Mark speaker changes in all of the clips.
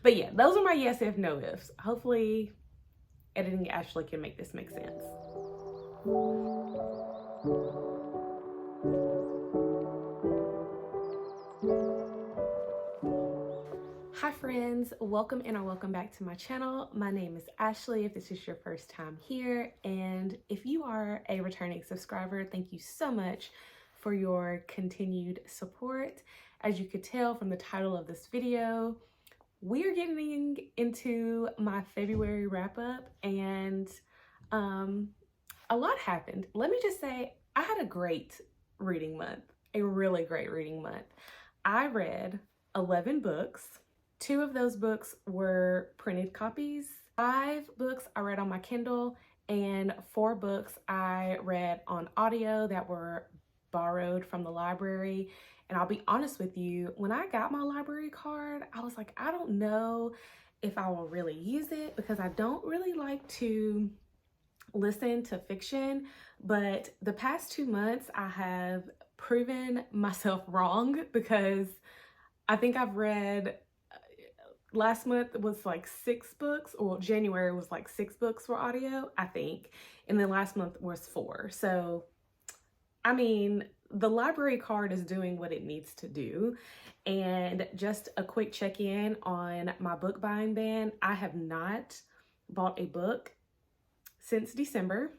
Speaker 1: But yeah, those are my yes if, no ifs. Hopefully editing Ashley can make this make sense. Hi friends, welcome and or welcome back to my channel. My name is Ashley if this is your first time here, and if you are a returning subscriber, thank you so much for your continued support. As you could tell from the title of this video, we're getting into my February wrap up, and a lot happened. Let me just say, I had a great reading month, a really great reading month. I read 11 books. 2 of those books were printed copies. 5 books I read on my Kindle, and 4 books I read on audio that were borrowed from the library. And I'll be honest with you, when I got my library card, I was like, I don't know if I will really use it because I don't really like to listen to fiction, but the past 2 months I have proven myself wrong because I think I've read, last month was like 6 books, or January was like 6 books for audio, I think, and then last month was 4. So, I mean, the library card is doing what it needs to do. And just a quick check-in on my book buying ban. I have not bought a book since December.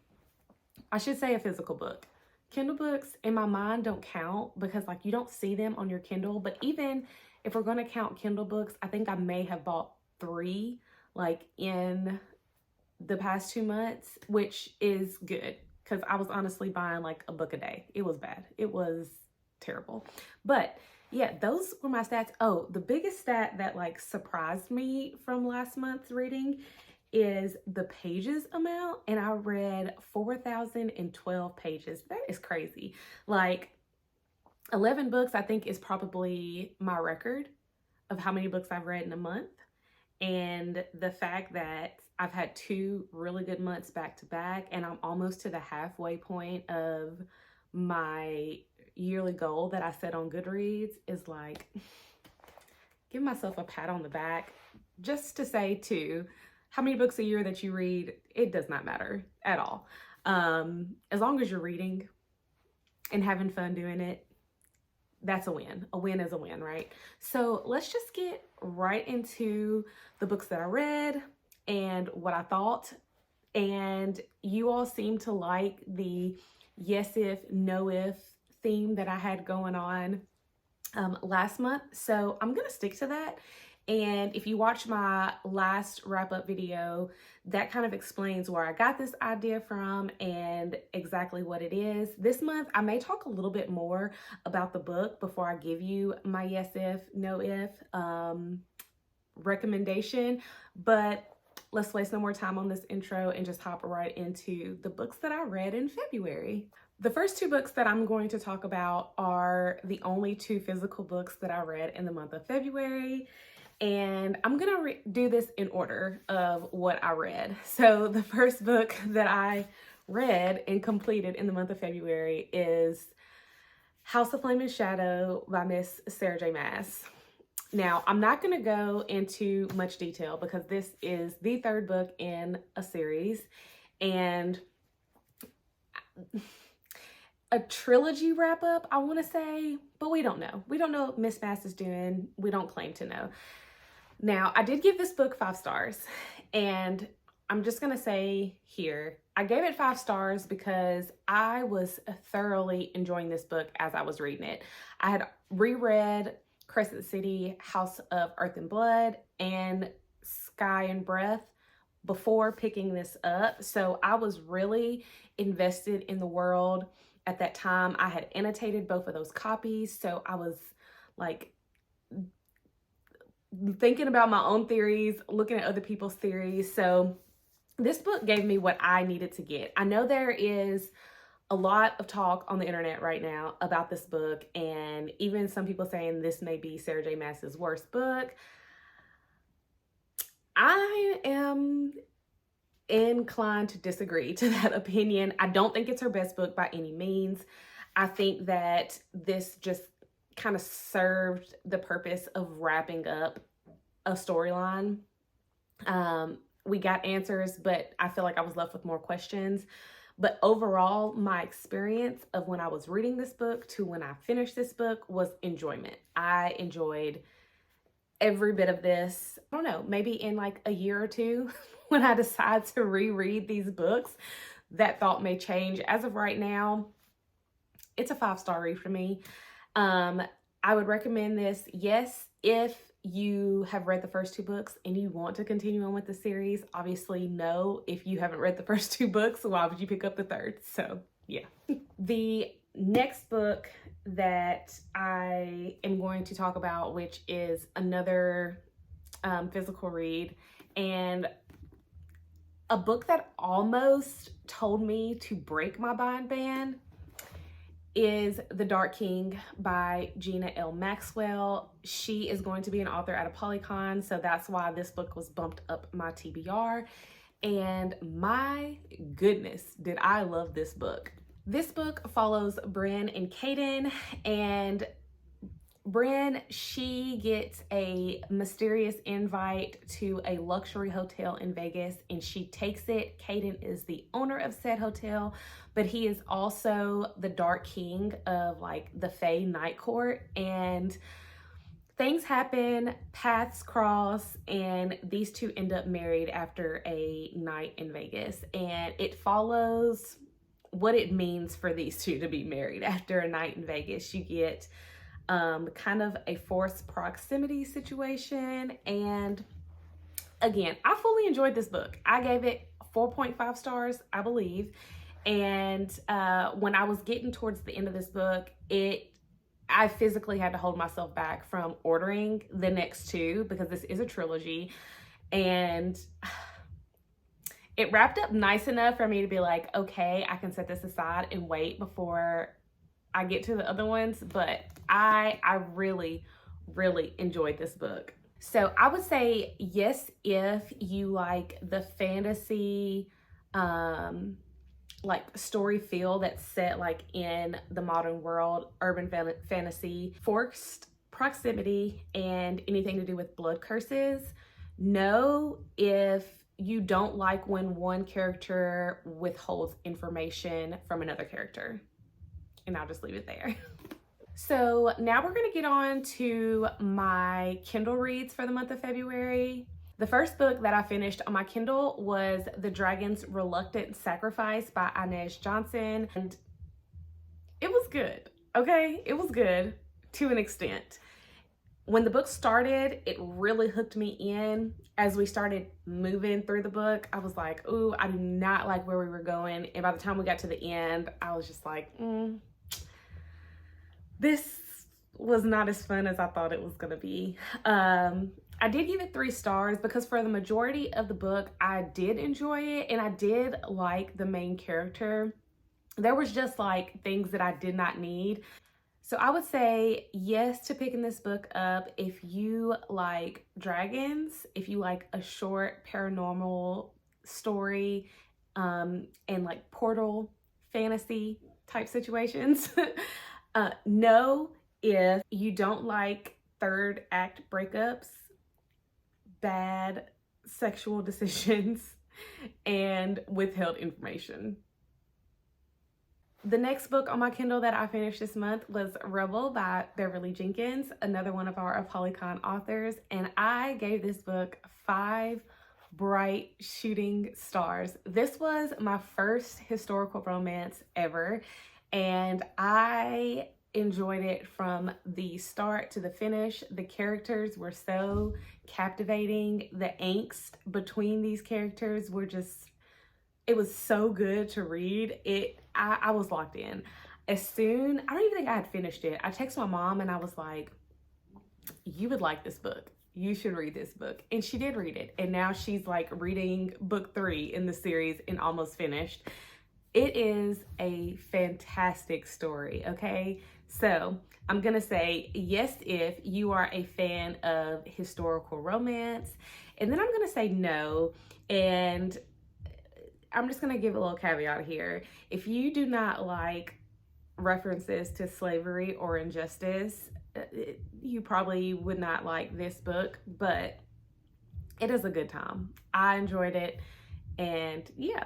Speaker 1: I should say a physical book. Kindle books in my mind don't count because like you don't see them on your Kindle, but even if we're going to count Kindle books, I think I may have bought 3 like in the past 2 months, which is good because I was honestly buying like a book a day. It was bad. It was terrible. But yeah, those were my stats. Oh, the biggest stat that like surprised me from last month's reading is the pages amount, and I read 4,012 pages. That is crazy. Like 11 books I think is probably my record of how many books I've read in a month. And the fact that I've had 2 really good months back to back, and I'm almost to the halfway point of my yearly goal that I set on Goodreads is like, give myself a pat on the back. Just to say too, how many books a year that you read, it does not matter at all. As long as you're reading and having fun doing it, that's a win. A win is a win, right? So let's just get right into the books that I read and what I thought. And you all seem to like the yes if, no if theme that I had going on last month. So I'm going to stick to that. And if you watch my last wrap up video, that kind of explains where I got this idea from and exactly what it is. This month, I may talk a little bit more about the book before I give you my yes if, no if recommendation. But let's waste no more time on this intro and just hop right into the books that I read in February. The first 2 books that I'm going to talk about are the only 2 physical books that I read in the month of February. And I'm gonna do this in order of what I read. So the first book that I read and completed in the month of February is House of Flame and Shadow by Miss Sarah J. Maas. Now, I'm not gonna go into much detail because this is the 3rd book in a series, and a trilogy wrap up, I wanna say, but we don't know. We don't know what Miss Maas is doing. We don't claim to know. Now, I did give this book 5 stars, and I'm just going to say here, I gave it 5 stars because I was thoroughly enjoying this book as I was reading it. I had reread Crescent City, House of Earth and Blood, and Sky and Breath before picking this up, so I was really invested in the world at that time. I had annotated both of those copies, so I was like thinking about my own theories, looking at other people's theories. So this book gave me what I needed to get. I know there is a lot of talk on the internet right now about this book, and even some people saying this may be Sarah J. Maas's worst book. I am inclined to disagree to that opinion. I don't think it's her best book by any means. I think that this just kind of served the purpose of wrapping up a storyline. We got answers, but I feel like I was left with more questions. But overall, my experience of when I was reading this book to when I finished this book was enjoyment. I enjoyed every bit of this. I don't know, maybe in like a year or two when I decide to reread these books, that thought may change. As of right now, it's a 5-star read for me. I would recommend this, yes, if you have read the first 2 books and you want to continue on with the series. Obviously, no, if you haven't read the first 2 books, why would you pick up the third? So, yeah. The next book that I am going to talk about, which is another physical read, and a book that almost told me to break my bind ban, is The Dark King by Gina L. Maxwell. She is going to be an author at ApollyCon, so that's why this book was bumped up my TBR. And my goodness, did I love this book. This book follows Bryn and Caden, and Bryn, she gets a mysterious invite to a luxury hotel in Vegas and she takes it. Caden is the owner of said hotel, but he is also the Dark King of like the Fae Night Court, and things happen, paths cross, and these two end up married after a night in Vegas. And it follows what it means for these two to be married after a night in Vegas. You get kind of a forced proximity situation. And again, I fully enjoyed this book. I gave it 4.5 stars, I believe. And when I was getting towards the end of this book, I physically had to hold myself back from ordering the next 2 because this is a trilogy. And it wrapped up nice enough for me to be like, okay, I can set this aside and wait before I get to the other ones. But I really, really enjoyed this book. So I would say yes, if you like the fantasy, like story feel that's set like in the modern world, urban fantasy, forced proximity, and anything to do with blood curses. No, if you don't like when one character withholds information from another character. And I'll just leave it there. So now we're gonna get on to my Kindle reads for the month of February. The first book that I finished on my Kindle was The Dragon's Reluctant Sacrifice by Inez Johnson. And it was good, okay? It was good to an extent. When the book started, it really hooked me in. As we started moving through the book, I was like, ooh, I do not like where we were going. And by the time we got to the end, I was just like, this was not as fun as I thought it was gonna be. I did give it 3 stars because for the majority of the book, I did enjoy it and I did like the main character. There was just like things that I did not need. So I would say yes to picking this book up if you like dragons, if you like a short paranormal story, and like portal fantasy type situations. No, if you don't like 3rd act breakups, bad sexual decisions, and withheld information. The next book on my Kindle that I finished this month was Rebel by Beverly Jenkins, another one of our ApollyCon authors, and I gave this book 5 bright shooting stars. This was my first historical romance ever, and I enjoyed it from the start to the finish. The characters were so captivating. The angst between these characters were just, it was so good to read. I was locked in. I don't even think I had finished it. I texted my mom and I was like, you would like this book. You should read this book. And she did read it. And now she's like reading book 3 in the series and almost finished. It is a fantastic story, okay? So I'm gonna say yes if you are a fan of historical romance, and then I'm gonna say no, and I'm just gonna give a little caveat here. If you do not like references to slavery or injustice, you probably would not like this book, but It is a good time. I enjoyed it. And yeah,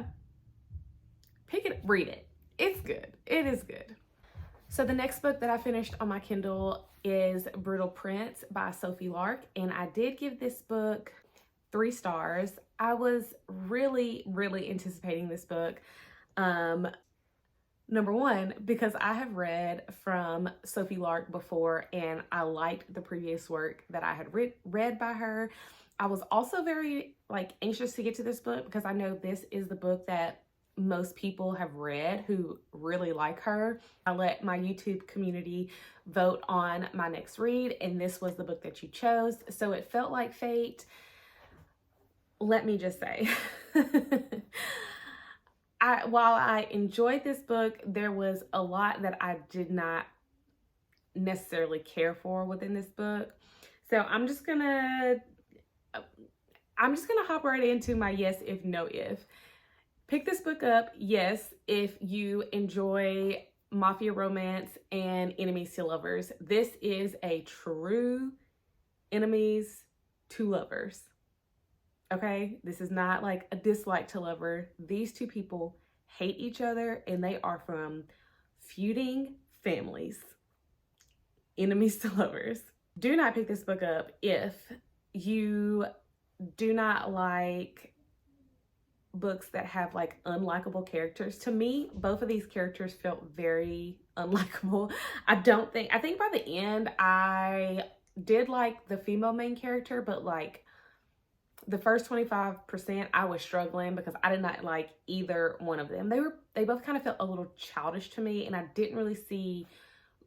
Speaker 1: pick it, read it. It's good. It is good. So the next book that I finished on my Kindle is Brutal Prince by Sophie Lark. And I did give this book 3 stars. I was really anticipating this book. Number one, because I have read from Sophie Lark before and I liked the previous work that I had read by her. I was also very anxious to get to this book because I know this is the book that most people have read who really like her. I let my YouTube community vote on my next read, and this was the book that you chose. So it felt like fate. Let me just say, while I enjoyed this book, there was a lot that I did not necessarily care for within this book. So I'm just gonna hop right into my yes if, no if. Pick this book up, yes, if you enjoy mafia romance and enemies to lovers. This is a true enemies to lovers. Okay, this is not like a dislike to lover. These two people hate each other and they are from feuding families. Enemies to lovers. Do not pick this book up if you do not like books that have unlikable characters. To me, both of these characters felt very unlikable. I think by the end I did like the female main character, but the first 25% I was struggling because I did not like either one of them. They both kind of felt a little childish to me and I didn't really see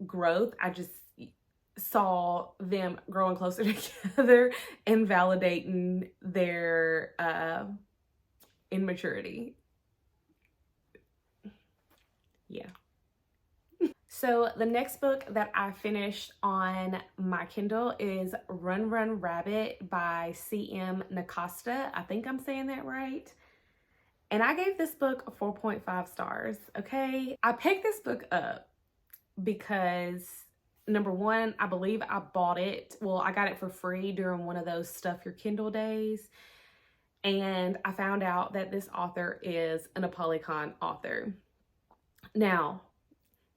Speaker 1: growth. I just saw them growing closer together and validating their immaturity. Yeah. So the next book that I finished on my Kindle is Run Run Rabbit by C.M. Nacasta. I think I'm saying that right. And I gave this book 4.5 stars, okay? I picked this book up because, number one, I believe I bought it. Well, I got it for free during one of those Stuff Your Kindle days. And I found out that this author is an Apolycon author. Now,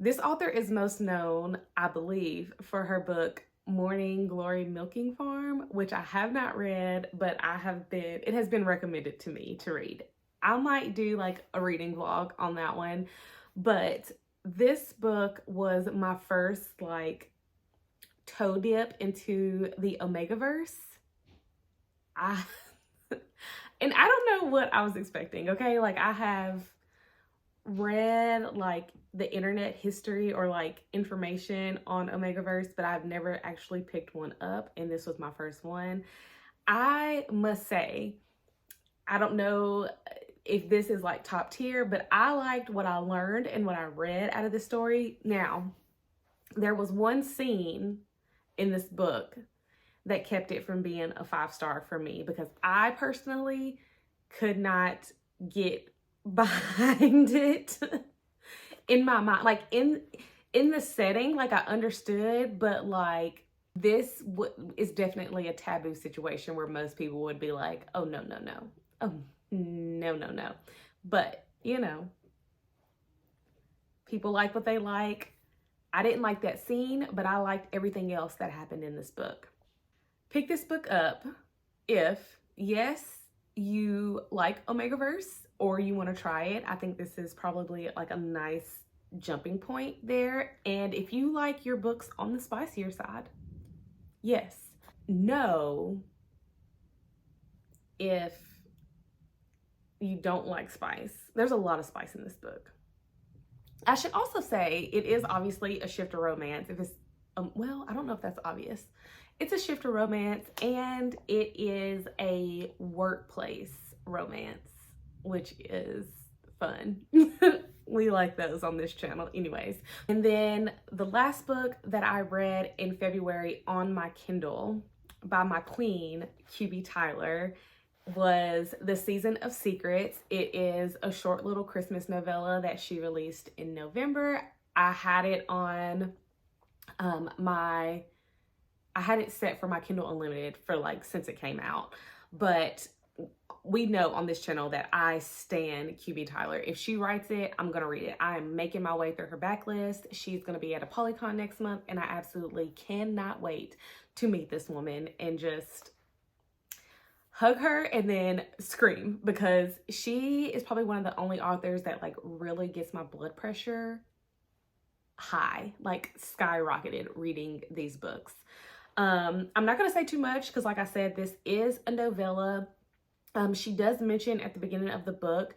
Speaker 1: this author is most known, I believe, for her book Morning Glory Milking Farm, which I have not read, but it has been recommended to me to read. I might do a reading vlog on that one, but this book was my first toe dip into the Omegaverse. And I don't know what I was expecting, okay? I have read the internet history or information on Omegaverse, but I've never actually picked one up, and this was my first one. I must say, I don't know if this is top tier, but I liked what I learned and what I read out of the story. Now, there was one scene in this book that kept it from being a 5-star for me because I personally could not get behind it in my mind. In the setting, I understood, but this is definitely a taboo situation where most people would be like, oh, no. Oh, no. But, people like what they like. I didn't like that scene, but I liked everything else that happened in this book. Pick this book up if, yes, you like Omegaverse or you want to try it. I think this is probably a nice jumping point there. And if you like your books on the spicier side, yes. No, if you don't like spice. There's a lot of spice in this book. I should also say it is obviously a shifter romance. If it's, well, I don't know if that's obvious. It's a shifter romance and it is a workplace romance, which is fun. We like those on this channel anyways. And then the last book that I read in February on my Kindle by my queen, QB Tyler, was The Season of Secrets. It is a short little Christmas novella that she released in November. I had it on I had it set for my Kindle Unlimited for since it came out. but we know on this channel that I stan QB Tyler. If she writes it, I'm gonna read it. I am making my way through her backlist. She's gonna be at a Polycon next month, and I absolutely cannot wait to meet this woman and just hug her and then scream, because she is probably one of the only authors that like really gets my blood pressure high, like skyrocketed reading these books. I'm not gonna say too much because like I said, this is a novella. She does mention at the beginning of the book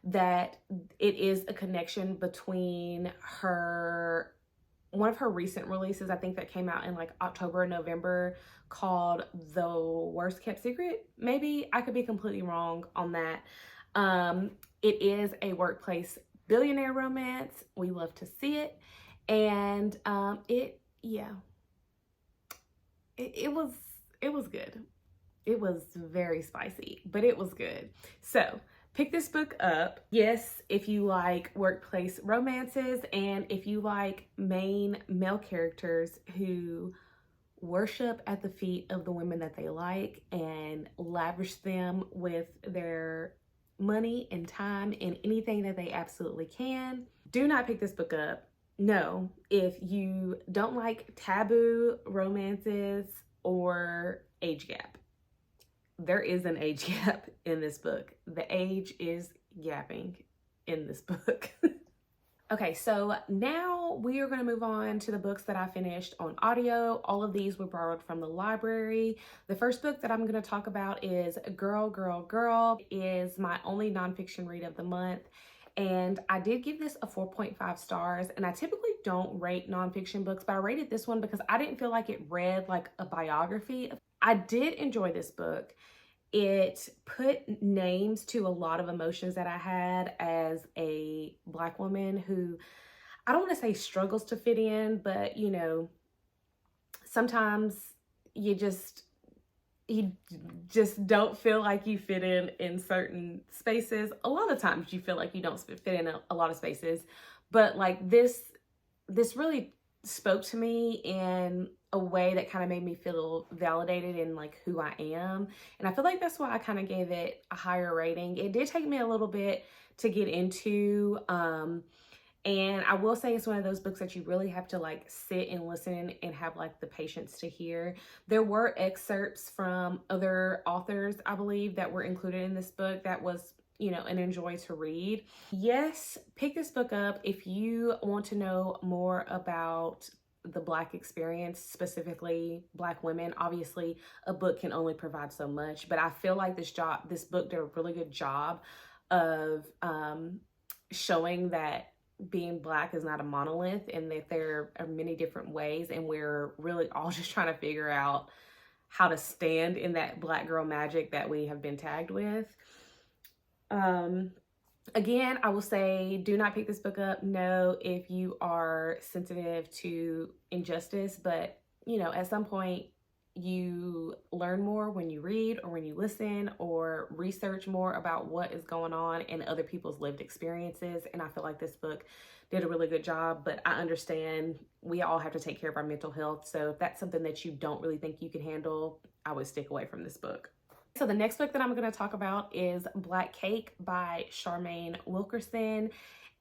Speaker 1: that it is a connection between one of her recent releases, I think that came out in like October or November, called The Worst Kept Secret. Maybe I could be completely wrong on that. It is a workplace billionaire romance. We love to see it. And it was good. It was very spicy, but it was good. So pick this book up. Yes, if you like workplace romances and if you like main male characters who worship at the feet of the women that they like and lavish them with their money and time and anything that they absolutely can, do not pick this book up. No, if you don't like taboo romances or age gap. There is an age gap in this book. The age is gapping in this book. Okay, so now we are going to move on to the books that I finished on audio. All of these were borrowed from the library. The first book that I'm going to talk about is Girl, Girl, Girl. It is my only nonfiction read of the month. And I did give this a 4.5 stars. And I typically don't rate nonfiction books, but I rated this one because I didn't feel like it read like a biography. I did enjoy this book. It put names to a lot of emotions that I had as a Black woman who, I don't want to say struggles to fit in, but you know, sometimes you just don't feel like you fit in certain spaces. A lot of times you feel like you don't fit in a lot of spaces, but like this really spoke to me in a way that kind of made me feel validated in like who I am. And I feel like that's why I kind of gave it a higher rating. It did take me a little bit to get into, and I will say it's one of those books that you really have to like sit and listen and have like the patience to hear. There were excerpts from other authors, I believe, that were included in this book that was, you know, an enjoy to read. Yes, pick this book up if you want to know more about the Black experience, specifically Black women. Obviously, a book can only provide so much, but I feel like this book did a really good job of showing that being Black is not a monolith and that there are many different ways, and we're really all just trying to figure out how to stand in that Black girl magic that we have been tagged with. Again, I will say do not pick this book up. No, if you are sensitive to injustice, but you know, at some point you learn more when you read or when you listen or research more about what is going on in other people's lived experiences. And I feel like this book did a really good job, but I understand we all have to take care of our mental health. So if that's something that you don't really think you can handle, I would stick away from this book. So the next book that I'm going to talk about is Black Cake by Charmaine Wilkerson.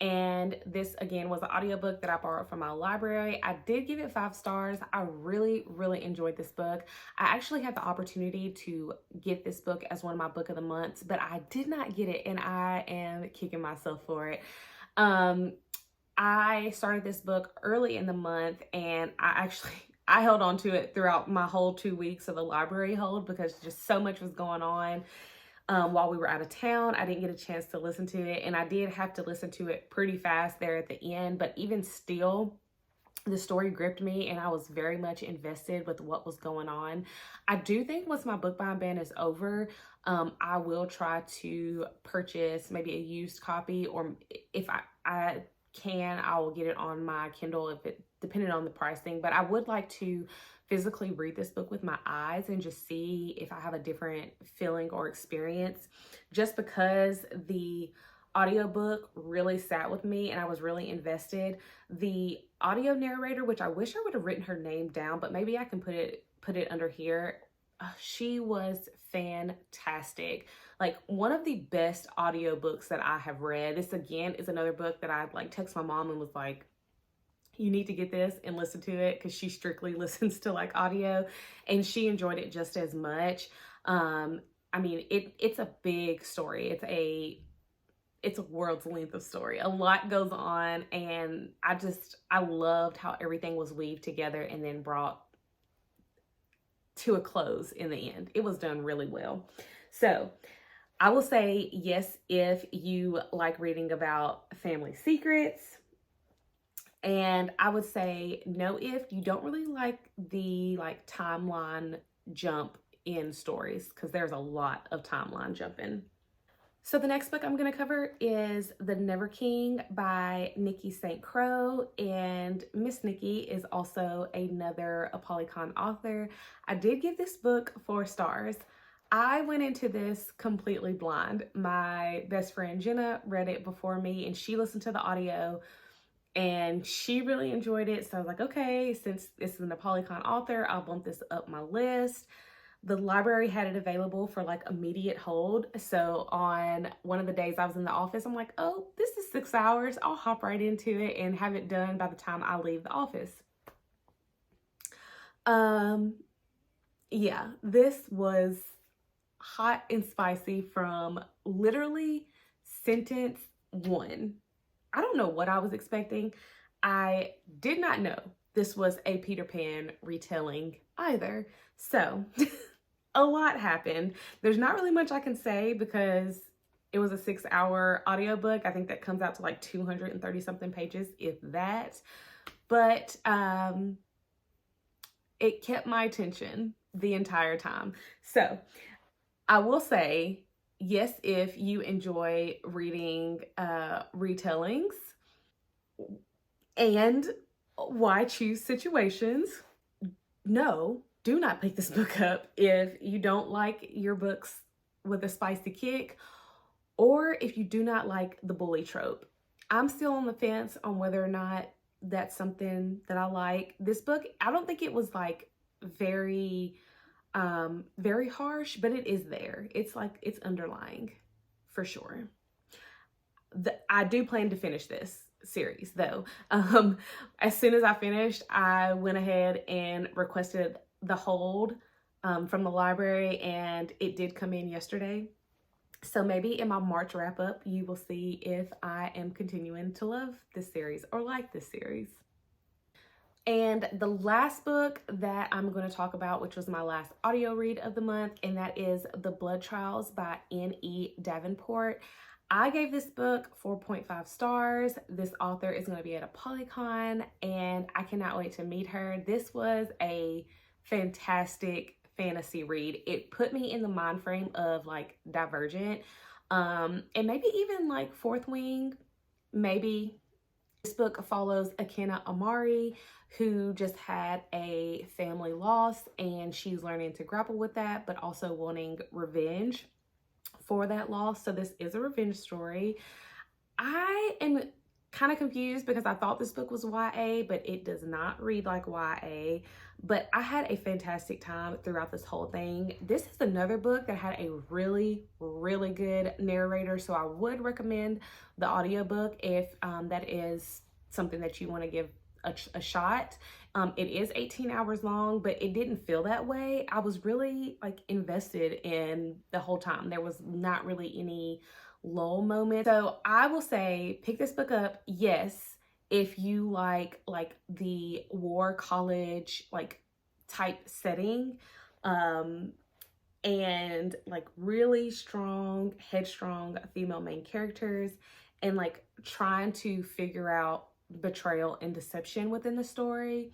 Speaker 1: And this, again, was an audiobook that I borrowed from my library. I did give it 5 stars. I really, really enjoyed this book. I actually had the opportunity to get this book as one of my book of the months, but I did not get it, and I am kicking myself for it. I started this book early in the month, and I held on to it throughout my whole 2 weeks of the library hold because just so much was going on. While we were out of town, I didn't get a chance to listen to it, and I did have to listen to it pretty fast there at the end, but even still, the story gripped me and I was very much invested with what was going on. I do think once my book buying ban is over, I will try to purchase maybe a used copy, or if I can, I will get it on my Kindle if it depending on the pricing. But I would like to physically read this book with my eyes and just see if I have a different feeling or experience, just because the audiobook really sat with me and I was really invested. The audio narrator, which I wish I would have written her name down, but maybe I can put it under here. she was fantastic. Like one of the best audiobooks that I have read. This again is another book that I like text my mom and was like, you need to get this and listen to it, because she strictly listens to like audio and she enjoyed it just as much. I mean, it's a big story. It's a world's length of story. A lot goes on, and I loved how everything was weaved together and then brought to a close in the end. It was done really well. So I will say yes if you like reading about family secrets, and I would say no if you don't really like the timeline jump in stories, because there's a lot of timeline jumping. So the next book I'm going to cover is The Never King by Nikki St. Crow, and Miss Nikki is also another ApollyCon author. I did give this book 4 stars. I went into this completely blind. My best friend Jenna read it before me, and she listened to the audio and she really enjoyed it. So I was like, okay, since this is an ApollyCon author, I'll bump this up my list. The library had it available for like immediate hold. So on one of the days I was in the office, I'm like, oh, this is 6 hours. I'll hop right into it and have it done by the time I leave the office. Yeah, this was hot and spicy from literally sentence 1. I don't know what I was expecting. I did not know this was a Peter Pan retelling either. So a lot happened. There's not really much I can say because it was a 6-hour audiobook. I think that comes out to like 230 something pages, if that. But it kept my attention the entire time. So I will say, yes, if you enjoy reading retellings, and why choose situations, no, do not pick this book up if you don't like your books with a spicy kick, or if you do not like the bully trope. I'm still on the fence on whether or not that's something that I like. This book, I don't think it was like very harsh, but it is there. It's like, it's underlying for sure. I do plan to finish this series though. As soon as I finished, I went ahead and requested the hold from the library, and it did come in yesterday. So maybe in my March wrap up, you will see if I am continuing to love this series or like this series. And the last book that I'm going to talk about, which was my last audio read of the month, and that is The Blood Trials by N.E. Davenport. I gave this book 4.5 stars. This author is going to be at ApollyCon, and I cannot wait to meet her. This was a fantastic fantasy read. It put me in the mind frame of like Divergent, and maybe even like Fourth Wing, maybe. This book follows Akena Amari, who just had a family loss, and she's learning to grapple with that, but also wanting revenge for that loss. So this is a revenge story. I am kind of confused because I thought this book was YA, but it does not read like YA. But I had a fantastic time throughout this whole thing. This is another book that had a really, really good narrator, so I would recommend the audiobook if that is something that you want to give a shot. It is 18 hours long, but it didn't feel that way. I was really like invested in the whole time. There was not really any lull moment. So I will say pick this book up, yes, if you like the war college like type setting, and like really strong, headstrong female main characters, and like trying to figure out betrayal and deception within the story.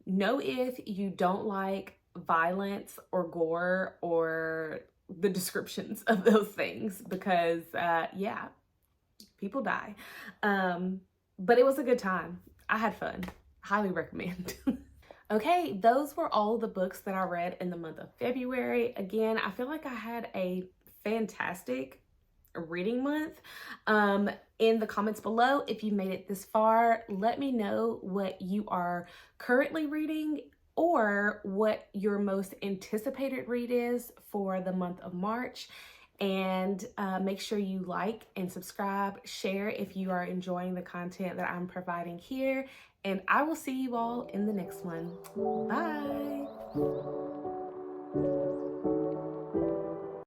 Speaker 1: No, if you don't like violence or gore or the descriptions of those things, because yeah, people die. But it was a good time. I had fun. Highly recommend. Okay, those were all the books that I read in the month of February. Again, I feel like I had a fantastic reading month. In the comments below, if you made it this far, let me know what you are currently reading, or what your most anticipated read is for the month of March. And make sure you like and subscribe, share if you are enjoying the content that I'm providing here. And I will see you all in the next one. Bye.